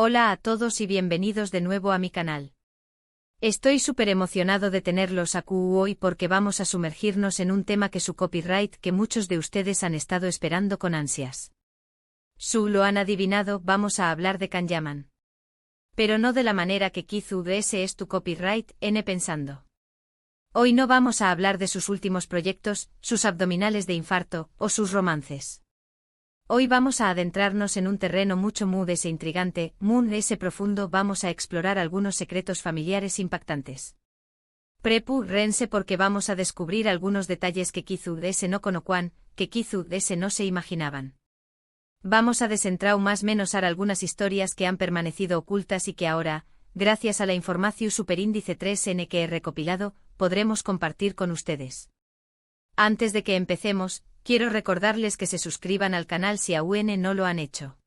Hola a todos y bienvenidos de nuevo a mi canal. Estoy súper emocionado de tenerlos aquí hoy porque vamos a sumergirnos en un tema que su copyright que muchos de ustedes han estado esperando con ansias. Lo han adivinado, vamos a hablar de Kanyaman. Pero no de la manera que Kizu ese es tu copyright, pensando. Hoy no vamos a hablar de sus últimos proyectos, sus abdominales de infarto, o sus romances. Hoy vamos a adentrarnos en un terreno mucho ese intrigante, ese profundo. Vamos a explorar algunos secretos familiares impactantes. Prepárense porque vamos a descubrir algunos detalles que Kizu ese no conocían, que Kizu ese no se imaginaban. Vamos a desentrar más menos algunas historias que han permanecido ocultas y que ahora, gracias a la información superíndice 3N que he recopilado, podremos compartir con ustedes. Antes de que empecemos, quiero recordarles que se suscriban al canal si aún no lo han hecho.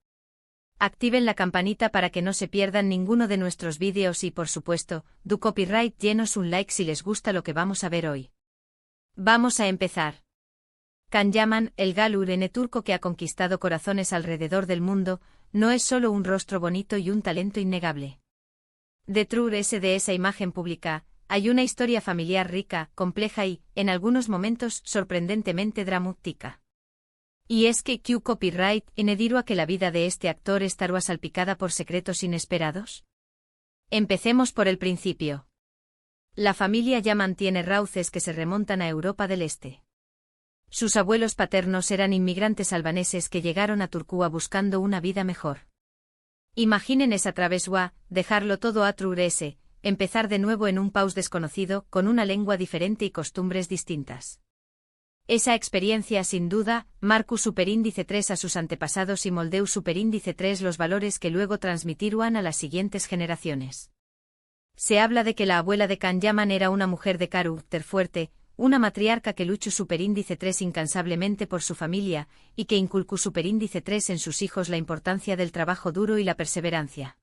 Activen la campanita para que no se pierdan ninguno de nuestros vídeos y por supuesto, du copyright llenos un like si les gusta lo que vamos a ver hoy. Vamos a empezar. Kanyaman, el galur turco que ha conquistado corazones alrededor del mundo, no es solo un rostro bonito y un talento innegable. Detrás de esa imagen pública, hay una historia familiar rica, compleja y, en algunos momentos, sorprendentemente dramática. Y es que Q copyright inediro a que la vida de este actor estará salpicada por secretos inesperados. Empecemos por el principio. La familia Yaman tiene raíces que se remontan a Europa del Este. Sus abuelos paternos eran inmigrantes albaneses que llegaron a Turquía buscando una vida mejor. Imaginen esa travesía, dejarlo todo a trurese, empezar de nuevo en un país desconocido, con una lengua diferente y costumbres distintas. Esa experiencia sin duda, marcó superíndice 3 a sus antepasados y moldeu superíndice 3 los valores que luego transmitirán a las siguientes generaciones. Se habla de que la abuela de Kanyaman era una mujer de carácter fuerte, una matriarca que luchó superíndice 3 incansablemente por su familia, y que inculcó superíndice 3 en sus hijos la importancia del trabajo duro y la perseverancia.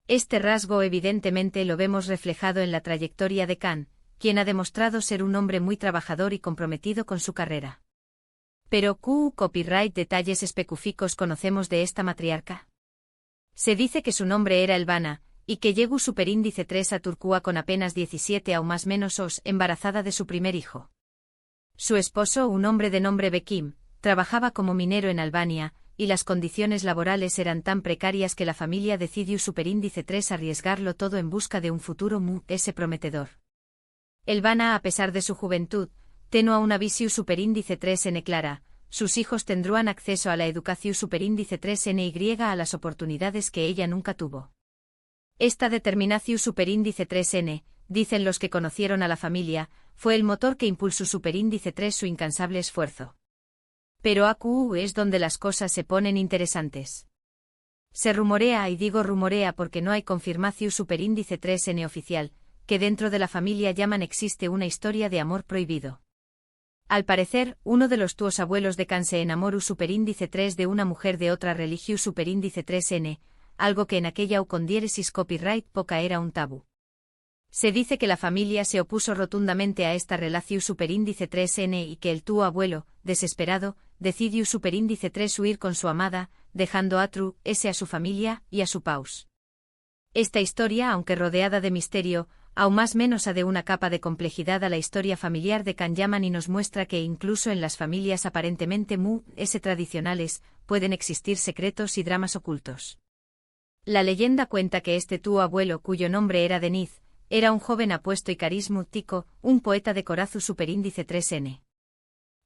Este rasgo evidentemente lo vemos reflejado en la trayectoria de Kan, quien ha demostrado ser un hombre muy trabajador y comprometido con su carrera. Pero copyright detalles específicos conocemos de esta matriarca. Se dice que su nombre era Elvana, y que llegó superíndice 3 a Turquía con apenas 17 o más menos embarazada de su primer hijo. Su esposo, un hombre de nombre Bekim, trabajaba como minero en Albania, y las condiciones laborales eran tan precarias que la familia decidió superíndice 3 arriesgarlo todo en busca de un futuro prometedor. Elvana, a pesar de su juventud, tenía una visión superíndice 3N clara, sus hijos tendrán acceso a la educación superíndice 3NY a las oportunidades que ella nunca tuvo. Esta determinación superíndice 3N, dicen los que conocieron a la familia, fue el motor que impulsó superíndice 3 su incansable esfuerzo. Pero aquí es donde las cosas se ponen interesantes. Se rumorea, y digo rumorea porque no hay confirmación superíndice 3N oficial, que dentro de la familia Yaman existe una historia de amor prohibido. Al parecer, uno de los tuos abuelos de Kan se enamoró superíndice 3 de una mujer de otra religión superíndice 3N, algo que en aquella con diéresis copyright poca era un tabú. Se dice que la familia se opuso rotundamente a esta relación superíndice 3N y que el tuo abuelo, desesperado, decidió superíndice 3 huir con su amada, dejando a a su familia y a su paus. Esta historia, aunque rodeada de misterio, aún más menos de una capa de complejidad a la historia familiar de Kanyaman y nos muestra que incluso en las familias aparentemente tradicionales, pueden existir secretos y dramas ocultos. La leyenda cuenta que este tuo abuelo, cuyo nombre era Deniz, era un joven apuesto y carismático, un poeta de corazón superíndice 3N.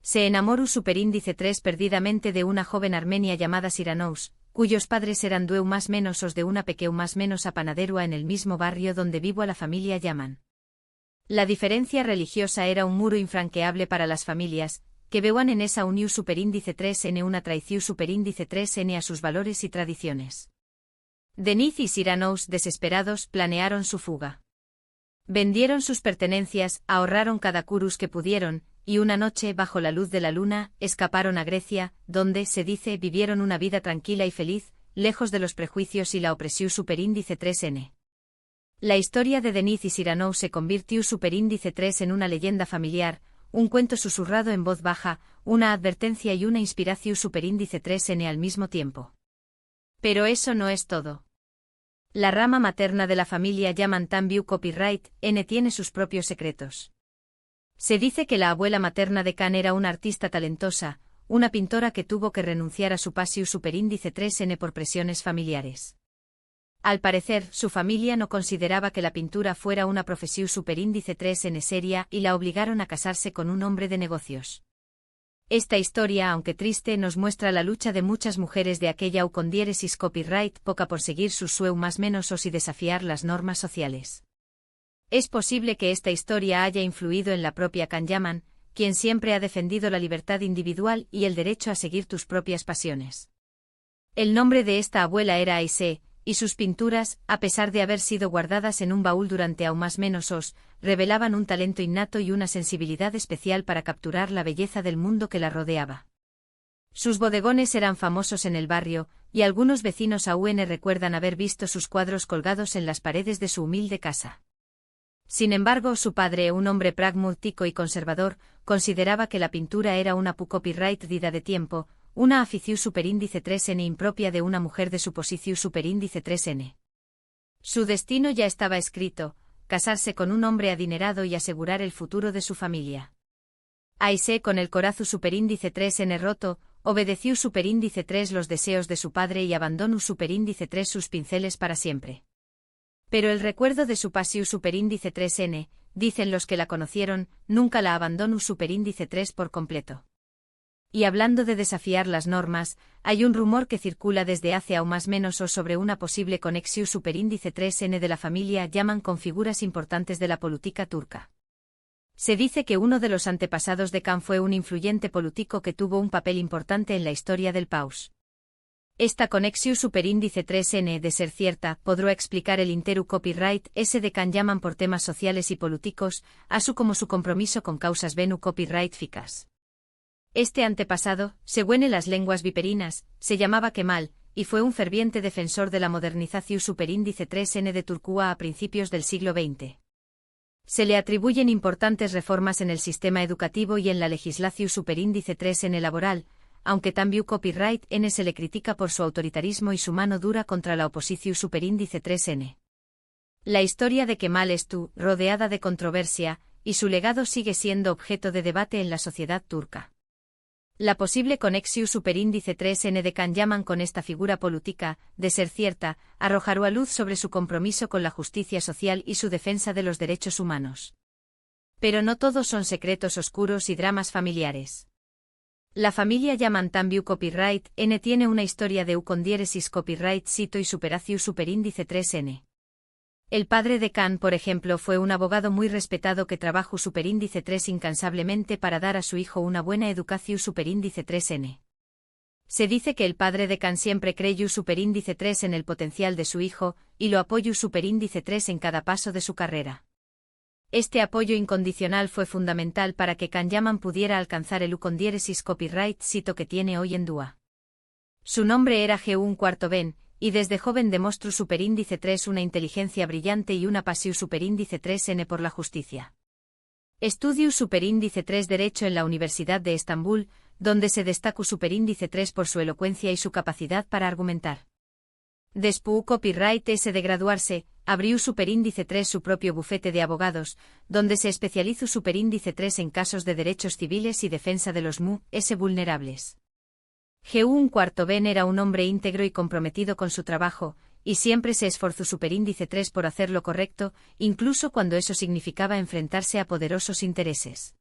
Se enamoró superíndice 3 perdidamente de una joven armenia llamada Siranous, cuyos padres eran dueu más menos de una pequeña más menos panaderua en el mismo barrio donde vivo a la familia Yaman. La diferencia religiosa era un muro infranqueable para las familias, que veían en esa unión superíndice 3N una traición superíndice 3N a sus valores y tradiciones. Deniz y Siranous, desesperados, planearon su fuga. Vendieron sus pertenencias, ahorraron cada curus que pudieron, y una noche, bajo la luz de la luna, escaparon a Grecia, donde, se dice, vivieron una vida tranquila y feliz, lejos de los prejuicios y la opresión superíndice 3N. La historia de Deniz y Siranous se convirtió superíndice 3 en una leyenda familiar, un cuento susurrado en voz baja, una advertencia y una inspiración superíndice 3N al mismo tiempo. Pero eso no es todo. La rama materna de la familia Yaman Tambiu Copyright N tiene sus propios secretos. Se dice que la abuela materna de Khan era una artista talentosa, una pintora que tuvo que renunciar a su Passio superíndice 3N por presiones familiares. Al parecer, su familia no consideraba que la pintura fuera una profesión superíndice 3N seria y la obligaron a casarse con un hombre de negocios. Esta historia, aunque triste, nos muestra la lucha de muchas mujeres de aquella con diéresis copyright poca por seguir sus sueños más menos y desafiar las normas sociales. Es posible que esta historia haya influido en la propia Khan Yaman, quien siempre ha defendido la libertad individual y el derecho a seguir tus propias pasiones. El nombre de esta abuela era Aisé, y sus pinturas, a pesar de haber sido guardadas en un baúl durante aún más menos revelaban un talento innato y una sensibilidad especial para capturar la belleza del mundo que la rodeaba. Sus bodegones eran famosos en el barrio, y algunos vecinos aún recuerdan haber visto sus cuadros colgados en las paredes de su humilde casa. Sin embargo, su padre, un hombre pragmático y conservador, consideraba que la pintura era una copyright dida de tiempo, una afición superíndice 3N impropia de una mujer de su posición superíndice 3N. Su destino ya estaba escrito: casarse con un hombre adinerado y asegurar el futuro de su familia. Aisé, con el corazón superíndice 3N roto, obedeció superíndice 3 los deseos de su padre y abandonó superíndice 3 sus pinceles para siempre. Pero el recuerdo de su pasión superíndice 3N, dicen los que la conocieron, nunca la abandonó superíndice 3 por completo. Y hablando de desafiar las normas, hay un rumor que circula desde hace aún más menos sobre una posible conexión superíndice 3N de la familia Yaman con figuras importantes de la política turca. Se dice que uno de los antepasados de Khan fue un influyente político que tuvo un papel importante en la historia del país. Esta conexión superíndice 3N, de ser cierta, podrá explicar el interu copyright S de Khan Yaman por temas sociales y políticos, así como su compromiso con causas venu copyright ficas. Este antepasado, según en las lenguas viperinas, se llamaba Kemal, y fue un ferviente defensor de la modernización superíndice 3N de Turquía a principios del siglo XX. Se le atribuyen importantes reformas en el sistema educativo y en la legislación superíndice 3N laboral, aunque también copyright N se le critica por su autoritarismo y su mano dura contra la oposición superíndice 3N. La historia de Kemal estuvo rodeada de controversia, y su legado sigue siendo objeto de debate en la sociedad turca. La posible conexión superíndice 3N de Khan Yaman con esta figura política, de ser cierta, arrojará luz sobre su compromiso con la justicia social y su defensa de los derechos humanos. Pero no todos son secretos oscuros y dramas familiares. La familia Yaman Tambiu Copyright N tiene una historia de con diéresis copyright sito y superación superíndice 3N. El padre de Khan, por ejemplo, fue un abogado muy respetado que trabajó superíndice 3 incansablemente para dar a su hijo una buena educación superíndice 3N. Se dice que el padre de Khan siempre creyó superíndice 3 en el potencial de su hijo, y lo apoyó superíndice 3 en cada paso de su carrera. Este apoyo incondicional fue fundamental para que Khan Yaman pudiera alcanzar el con diéresis copyright sito que tiene hoy en día. Su nombre era G1 IV Ben, y desde joven demostró superíndice 3 una inteligencia brillante y una pasión superíndice 3N por la justicia. Estudió superíndice 3 Derecho en la Universidad de Estambul, donde se destacó superíndice 3 por su elocuencia y su capacidad para argumentar. Después copyright S de graduarse, abrió superíndice 3 su propio bufete de abogados, donde se especializó superíndice 3 en casos de derechos civiles y defensa de los M.U.S. vulnerables. G1 IV Ben era un hombre íntegro y comprometido con su trabajo, y siempre se esforzó superíndice 3 por hacer lo correcto, incluso cuando eso significaba enfrentarse a poderosos intereses.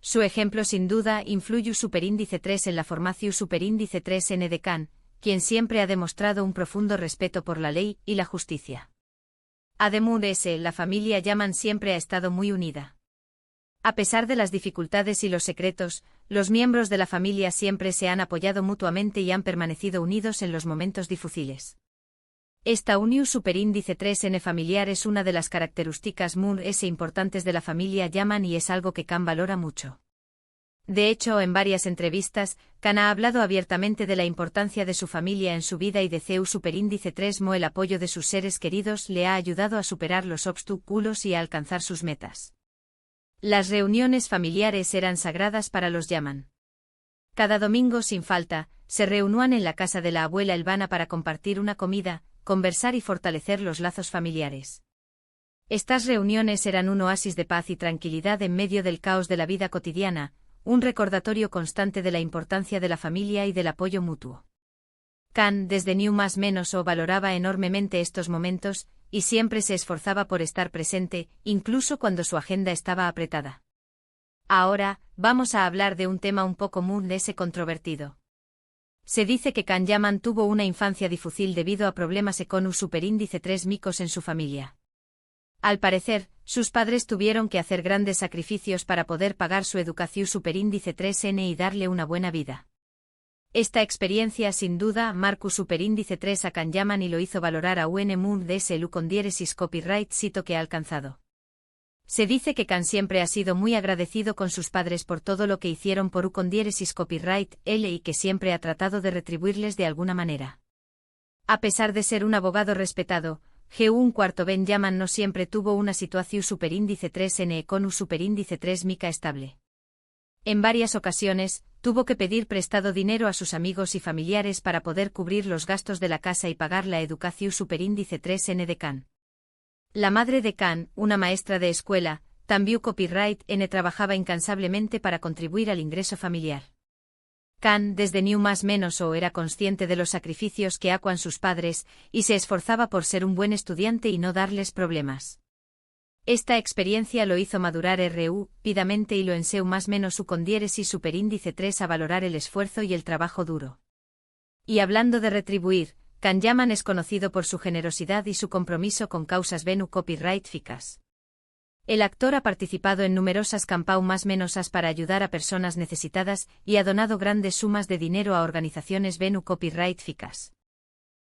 Su ejemplo sin duda influyó superíndice 3 en la formación superíndice 3N de Khan, quien siempre ha demostrado un profundo respeto por la ley y la justicia. Además de eso, la familia Yaman siempre ha estado muy unida. A pesar de las dificultades y los secretos, los miembros de la familia siempre se han apoyado mutuamente y han permanecido unidos en los momentos difíciles. Esta unión superíndice 3N familiar es una de las características muy importantes de la familia Yaman y es algo que Khan valora mucho. De hecho, en varias entrevistas, Khan ha hablado abiertamente de la importancia de su familia en su vida y de CEU superíndice 3 el apoyo de sus seres queridos le ha ayudado a superar los obstáculos y a alcanzar sus metas. Las reuniones familiares eran sagradas para los Yaman. Cada domingo sin falta, se reunían en la casa de la abuela Elvana para compartir una comida, conversar y fortalecer los lazos familiares. Estas reuniones eran un oasis de paz y tranquilidad en medio del caos de la vida cotidiana, un recordatorio constante de la importancia de la familia y del apoyo mutuo. Khan, desde New Más Menos O, valoraba enormemente estos momentos, y siempre se esforzaba por estar presente, incluso cuando su agenda estaba apretada. Ahora, vamos a hablar de un tema un poco controvertido. Se dice que Khan Yaman tuvo una infancia difícil debido a problemas con superíndice 3 micos en su familia. Al parecer, sus padres tuvieron que hacer grandes sacrificios para poder pagar su educación superíndice 3N y darle una buena vida. Esta experiencia sin duda marcó superíndice 3 a Khan Yaman y lo hizo valorar a un DSL con diéresis copyright cito que ha alcanzado. Se dice que Khan siempre ha sido muy agradecido con sus padres por todo lo que hicieron por con diéresis copyright L y que siempre ha tratado de retribuirles de alguna manera. A pesar de ser un abogado respetado, G1 Ben Yaman no siempre tuvo una situación superíndice 3N con un superíndice 3 mica estable. En varias ocasiones, tuvo que pedir prestado dinero a sus amigos y familiares para poder cubrir los gastos de la casa y pagar la educación superíndice 3N de Khan. La madre de Khan, una maestra de escuela, también copyright N, trabajaba incansablemente para contribuir al ingreso familiar. Khan, desde New Más Menos O, era consciente de los sacrificios que hacían sus padres, y se esforzaba por ser un buen estudiante y no darles problemas. Esta experiencia lo hizo madurar rápidamente y lo enseñó más menos con diéresis superíndice 3 a valorar el esfuerzo y el trabajo duro. Y hablando de retribuir, Khan Yaman es conocido por su generosidad y su compromiso con causas copyright ficas. El actor ha participado en numerosas campañas más menosas para ayudar a personas necesitadas y ha donado grandes sumas de dinero a organizaciones copyright ficas.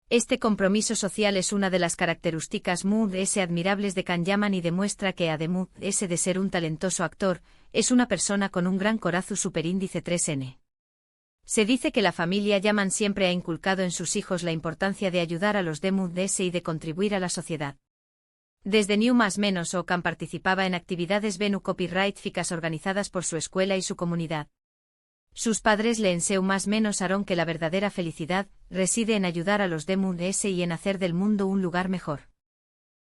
Este compromiso social es una de las características muy admirables de Khan Yaman y demuestra que además de ser un talentoso actor, es una persona con un gran corazón superíndice 3N. Se dice que la familia Yaman siempre ha inculcado en sus hijos la importancia de ayudar a los DMUDS y de contribuir a la sociedad. Desde New Más Menos O, Khan participaba en actividades copyright ficas organizadas por su escuela y su comunidad. Sus padres le enseñaron más menos que la verdadera felicidad reside en ayudar a los DMUDS y en hacer del mundo un lugar mejor.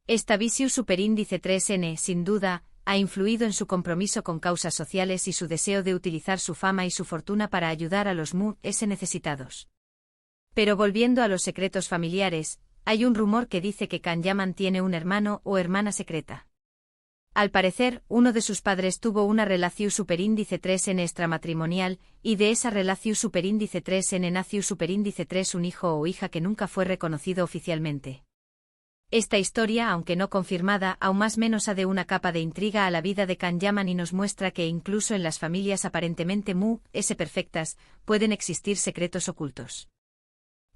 Esta visión superíndice 3N, sin duda, ha influido en su compromiso con causas sociales y su deseo de utilizar su fama y su fortuna para ayudar a los DMUDS necesitados. Pero volviendo a los secretos familiares, hay un rumor que dice que Khan Yaman tiene un hermano o hermana secreta. Al parecer, uno de sus padres tuvo una relación superíndice 3N extramatrimonial, y de esa relación superíndice 3N nació superíndice 3 un hijo o hija que nunca fue reconocido oficialmente. Esta historia, aunque no confirmada, aún más menos de una capa de intriga a la vida de Khan Yaman y nos muestra que incluso en las familias aparentemente perfectas, pueden existir secretos ocultos.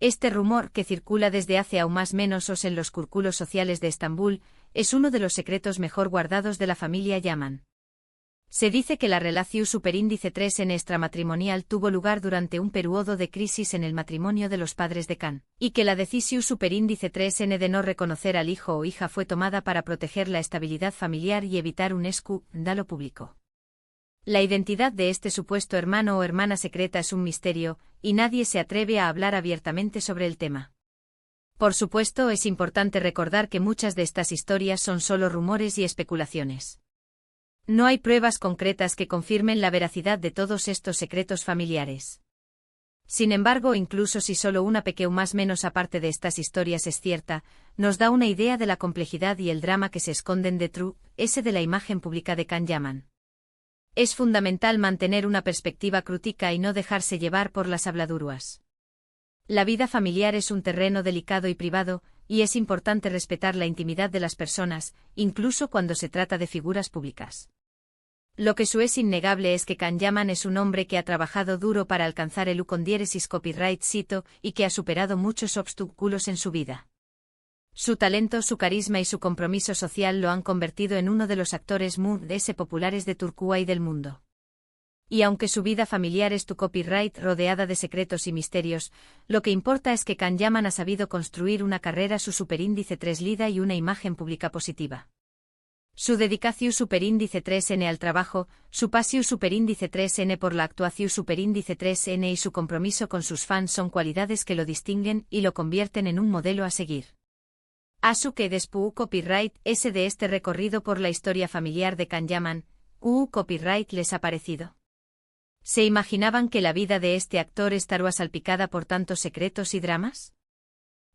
Este rumor, que circula desde hace aún más menos en los círculos sociales de Estambul, es uno de los secretos mejor guardados de la familia Yaman. Se dice que la relación superíndice 3N extramatrimonial tuvo lugar durante un periodo de crisis en el matrimonio de los padres de Khan, y que la decisión superíndice 3N de no reconocer al hijo o hija fue tomada para proteger la estabilidad familiar y evitar un escándalo público. La identidad de este supuesto hermano o hermana secreta es un misterio, y nadie se atreve a hablar abiertamente sobre el tema. Por supuesto, es importante recordar que muchas de estas historias son solo rumores y especulaciones. No hay pruebas concretas que confirmen la veracidad de todos estos secretos familiares. Sin embargo, incluso si solo una pequeña más menos aparte de estas historias es cierta, nos da una idea de la complejidad y el drama que se esconden detrás de la imagen pública de Khan Yaman. Es fundamental mantener una perspectiva crítica y no dejarse llevar por las habladurías. La vida familiar es un terreno delicado y privado, y es importante respetar la intimidad de las personas, incluso cuando se trata de figuras públicas. Lo que es innegable es que Khan Yaman es un hombre que ha trabajado duro para alcanzar el con diéresis copyright cito y que ha superado muchos obstáculos en su vida. Su talento, su carisma y su compromiso social lo han convertido en uno de los actores más populares de Turquía y del mundo. Y aunque su vida familiar es tu copyright rodeada de secretos y misterios, lo que importa es que Khan Yaman ha sabido construir una carrera su superíndice 3 lida y una imagen pública positiva. Su dedicación superíndice 3N al trabajo, su pasión superíndice 3N por la actuación superíndice 3N y su compromiso con sus fans son cualidades que lo distinguen y lo convierten en un modelo a seguir. Asuke Despu Copyright S de este recorrido por la historia familiar de Kanyaman, Copyright les ha parecido. ¿Se imaginaban que la vida de este actor estaría salpicada por tantos secretos y dramas?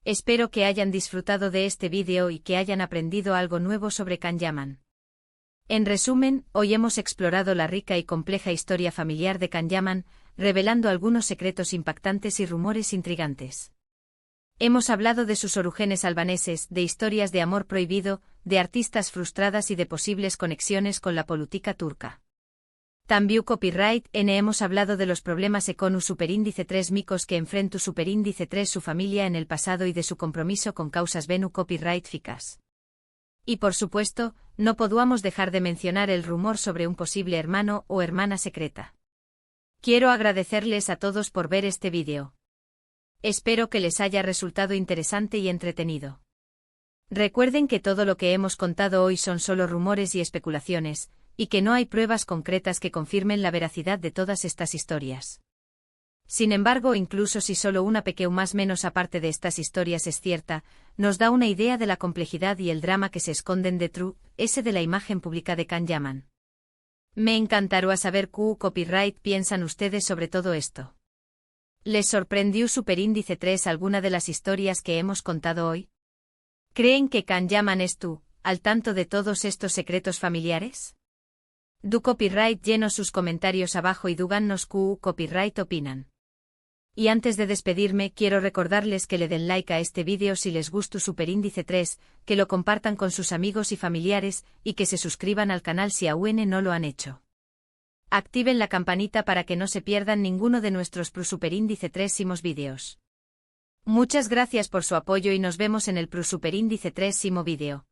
Espero que hayan disfrutado de este vídeo y que hayan aprendido algo nuevo sobre Kanyaman. En resumen, hoy hemos explorado la rica y compleja historia familiar de Kanyaman, revelando algunos secretos impactantes y rumores intrigantes. Hemos hablado de sus orígenes albaneses, de historias de amor prohibido, de artistas frustradas y de posibles conexiones con la política turca. También Copyright N hemos hablado de los problemas con superíndice 3 micos que enfrentó superíndice 3 su familia en el pasado y de su compromiso con causas Venu Copyright Ficas. Y por supuesto, no podíamos dejar de mencionar el rumor sobre un posible hermano o hermana secreta. Quiero agradecerles a todos por ver este vídeo. Espero que les haya resultado interesante y entretenido. Recuerden que todo lo que hemos contado hoy son solo rumores y especulaciones, y que no hay pruebas concretas que confirmen la veracidad de todas estas historias. Sin embargo, incluso si solo una pequeña más menos aparte de estas historias es cierta, nos da una idea de la complejidad y el drama que se esconden detrás de la imagen pública de Kanyaman. Me encantaría saber qué copyright piensan ustedes sobre todo esto. ¿Les sorprendió superíndice 3 alguna de las historias que hemos contado hoy? ¿Creen que Kanyaman al tanto de todos estos secretos familiares? Du copyright lleno sus comentarios abajo y díganos qué copyright opinan. Y antes de despedirme quiero recordarles que le den like a este vídeo si les gustó superíndice 3, que lo compartan con sus amigos y familiares, y que se suscriban al canal si aún no lo han hecho. Activen la campanita para que no se pierdan ninguno de nuestros superíndice 3 vídeos. Muchas gracias por su apoyo y nos vemos en el superíndice 3 vídeo.